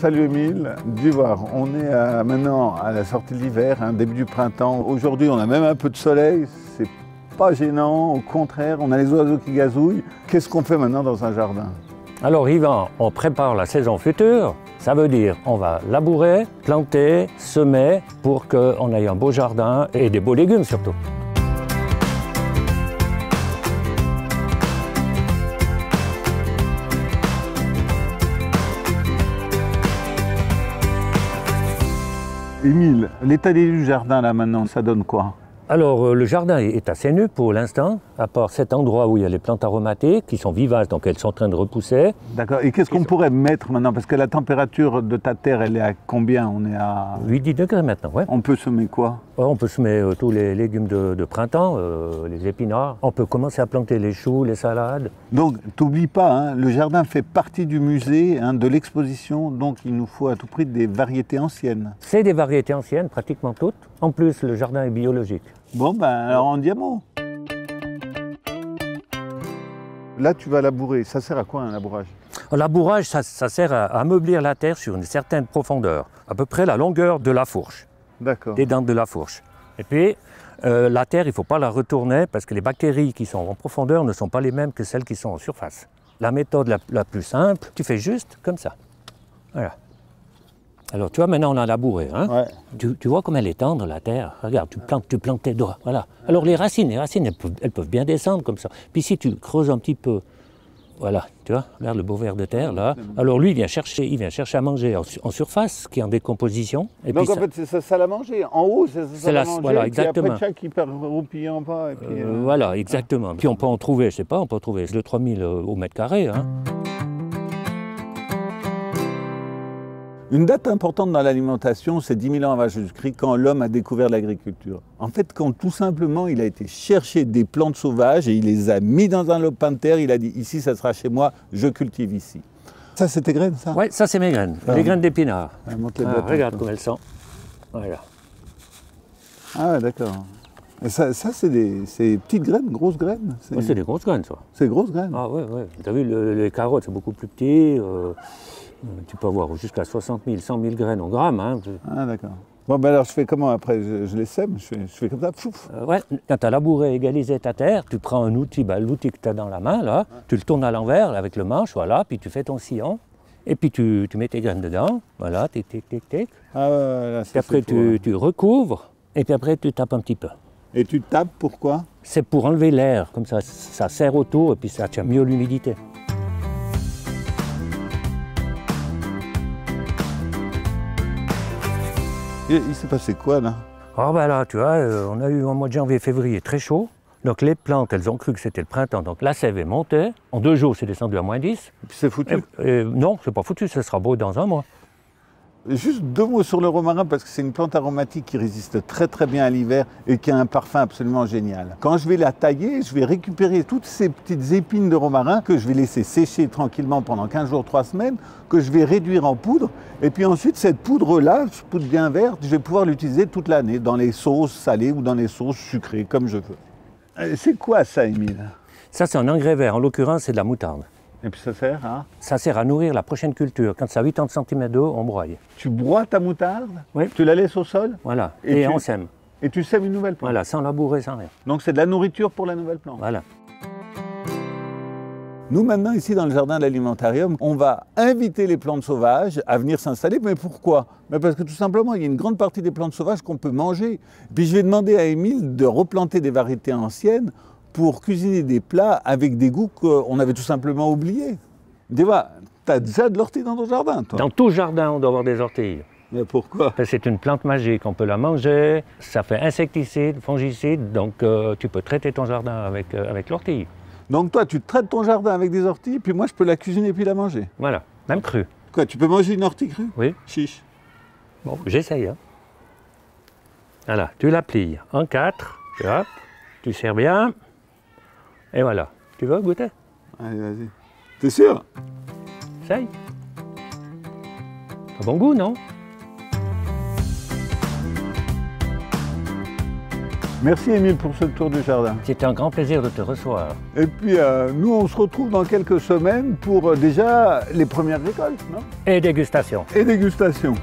Salut Émile, dis voir, on est maintenant à la sortie de l'hiver, début du printemps. Aujourd'hui, on a même un peu de soleil, c'est pas gênant, au contraire, on a les oiseaux qui gazouillent. Qu'est-ce qu'on fait maintenant dans un jardin? Alors Yvan, on prépare la saison future. Ça veut dire on va labourer, planter, semer pour qu'on ait un beau jardin et des beaux légumes surtout. Émile, l'état des lieux du jardin là maintenant, ça donne quoi? Alors le jardin est assez nu pour l'instant, à part cet endroit où il y a les plantes aromatiques qui sont vivaces, donc elles sont en train de repousser. D'accord, et qu'est-ce qu'on pourrait mettre maintenant? Parce que la température de ta terre, elle est à combien? On est à 8-10 degrés maintenant, ouais. On peut semer quoi? On peut semer tous les légumes de printemps, les épinards. On peut commencer à planter les choux, les salades. Donc, t'oublies pas, le jardin fait partie du musée, de l'exposition, donc il nous faut à tout prix des variétés anciennes. C'est des variétés anciennes, pratiquement toutes. En plus, le jardin est biologique. Bon, alors en diamant. Là, tu vas labourer. Ça sert à quoi un labourage? Un labourage, ça sert à ameublir la terre sur une certaine profondeur, à peu près la longueur de la fourche. D'accord. Des dents de la fourche. Et puis, la terre, il ne faut pas la retourner parce que les bactéries qui sont en profondeur ne sont pas les mêmes que celles qui sont en surface. La méthode la plus simple, tu fais juste comme ça. Voilà. Alors, tu vois, maintenant, on a labouré. Ouais. Tu vois comme elle est tendre, la terre. Regarde, tu plantes tes doigts. Voilà. Alors, les racines, elles peuvent bien descendre comme ça. Puis, si tu creuses un petit peu, voilà, tu vois, regarde le beau ver de terre, là. Alors, lui, il vient chercher à manger en surface, qui est en décomposition. Et donc, puis, en fait, c'est ça salle à manger. En haut, c'est ça salle à manger. Voilà, et exactement. Puis après, chaque hyper roupillé en bas. Et puis, Voilà, exactement. Puis, on peut en trouver, je sais pas, on peut en trouver 2-3 000 au mètre carré. Une date importante dans l'alimentation, c'est 10 000 ans avant Jésus-Christ, quand l'homme a découvert l'agriculture. En fait, quand tout simplement il a été chercher des plantes sauvages et il les a mis dans un lopin de terre, il a dit « ici, ça sera chez moi, je cultive ici ». Ça, c'est tes graines, ça? Oui, ça, c'est mes graines, les graines d'épinards. Regarde comme elles sont. Voilà. Ah ouais, d'accord. Et ça c'est des petites graines, grosses graines? C'est des grosses graines, ça. C'est grosses graines? Ah ouais. Tu as vu, les carottes, c'est beaucoup plus petit. Tu peux avoir jusqu'à 60 000, 100 000 graines en grammes. Ah d'accord. Bon, ben alors je fais comment après? Je les sème, je fais comme ça, pouf. Ouais, quand tu as labouré, égalisé ta terre, tu prends un outil, l'outil que tu as dans la main, là, tu le tournes à l'envers avec le manche, voilà, puis tu fais ton sillon, et puis tu mets tes graines dedans, voilà, tic. Ah ouais, là, puis après tu recouvres, et puis après tu tapes un petit peu. Et tu tapes, pourquoi? C'est pour enlever l'air, comme ça serre autour, et puis ça tient mieux l'humidité. Il s'est passé quoi là? Ah ben là, tu vois, on a eu un mois de janvier, février très chaud. Donc les plantes, elles ont cru que c'était le printemps, donc la sève est montée. En 2 jours, c'est descendu à -10. Et puis c'est foutu? Non, c'est pas foutu, ça sera beau dans un mois. Et juste 2 mots sur le romarin, parce que c'est une plante aromatique qui résiste très très bien à l'hiver et qui a un parfum absolument génial. Quand je vais la tailler, je vais récupérer toutes ces petites épines de romarin que je vais laisser sécher tranquillement pendant 15 jours, 3 semaines, que je vais réduire en poudre. Et puis ensuite, cette poudre-là, poudre bien verte, je vais pouvoir l'utiliser toute l'année dans les sauces salées ou dans les sauces sucrées, comme je veux. C'est quoi ça, Émile? Ça, c'est un engrais vert. En l'occurrence, c'est de la moutarde. Et puis ça sert à? Ça sert à nourrir la prochaine culture. Quand ça a 80 cm d'eau, on broye. Tu broies ta moutarde? Oui. Tu la laisses au sol? Voilà. Et on sème. Et tu sèmes une nouvelle plante? Voilà, sans labourer, sans rien. Donc c'est de la nourriture pour la nouvelle plante? Voilà. Nous, maintenant, ici, dans le jardin de l'alimentarium, on va inviter les plantes sauvages à venir s'installer. Mais pourquoi? Parce que tout simplement, il y a une grande partie des plantes sauvages qu'on peut manger. Puis je vais demander à Émile de replanter des variétés anciennes pour cuisiner des plats avec des goûts qu'on avait tout simplement oubliés. Dis-moi, tu as déjà de l'ortie dans ton jardin, toi? Dans tout jardin, on doit avoir des orties. Mais pourquoi? C'est une plante magique, on peut la manger, ça fait insecticide, fongicide, donc tu peux traiter ton jardin avec l'ortie. Donc toi, tu traites ton jardin avec des orties, puis moi, je peux la cuisiner puis la manger? Voilà, même crue. Quoi, tu peux manger une ortie crue? Oui. Chiche. Bon, j'essaye. Voilà, tu la plies en 4, hop, tu serres bien, et voilà. Tu veux goûter? Allez, vas-y. T'es sûr? Essaye. T'as bon goût, non? Merci Émile pour ce tour du jardin. C'était un grand plaisir de te recevoir. Et puis nous on se retrouve dans quelques semaines pour déjà les premières récoltes, non? Et dégustation. Et dégustation.